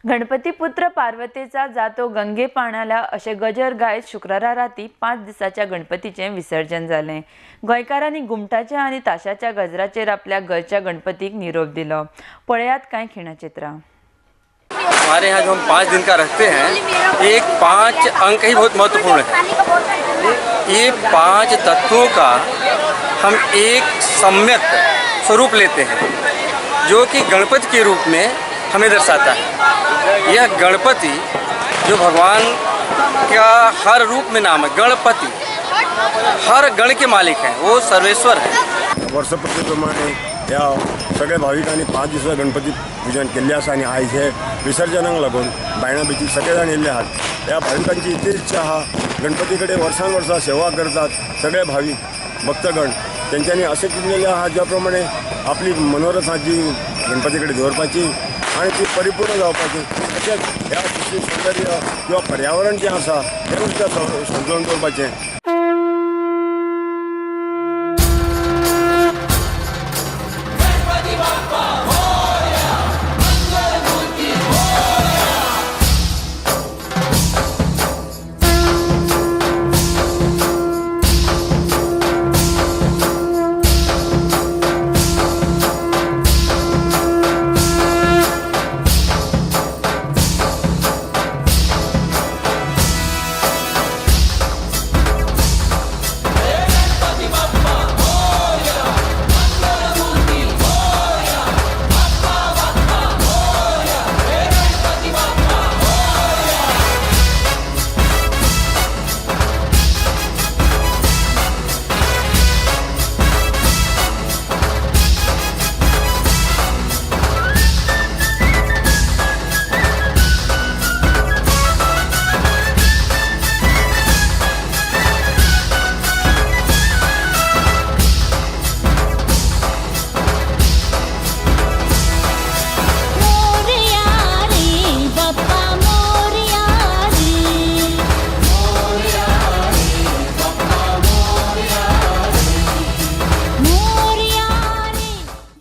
गणपती पुत्र पार्वतीचा जातो गंगे पाण्याला असे गजर गायत शुक्रारा राती 5 दिसाच्या गणपतीचे विसर्जन झाले। गोंयकारांनी घुमटाच्या आणि ताशाच्या गजराचेर आपल्या घरच्या गणपतीक निरोप दिलो। पळयात कांय खिणचित्रां। हमारे यहाँ जो हम 5 दिन का रखते हैं, एक 5 अंक ही बहुत महत्वपूर्ण है। ये 5 तत्वों का हम एक सम्यक स्वरूप लेते हैं, जो कि गणपति के रूप में हमें दर्शाता है। यह गणपति जो भगवान का हर रूप में नाम है, गणपति हर गण के मालिक हैं, वो सर्वेश्वर है। वर्षप्रमाणे या सगळ्या भाविकांनी 5 दिवस गणपती पूजन केले आसा आणि आयज हे विसर्जनाक लागून बायणां बिची सगळे जाण येयल्ले आहात। ह्या भाविकांची इतली इच्छा आहा, गणपती कडेन वर्सान वर्सा सेवा करतात सगळे भाविक भक्तगण। तेंच्यांनी अशें चिंतलेलें आहा ज्या प्रमाणे आपली मनोरथां जी गणपती कडेन दवरपाची आणि ती परिपूर्ण जावपाची। तशेंच ह्या सौंदर्य किंवा पर्यावरण जें आसा तें सुद्दां संतुलन दवरपाचें।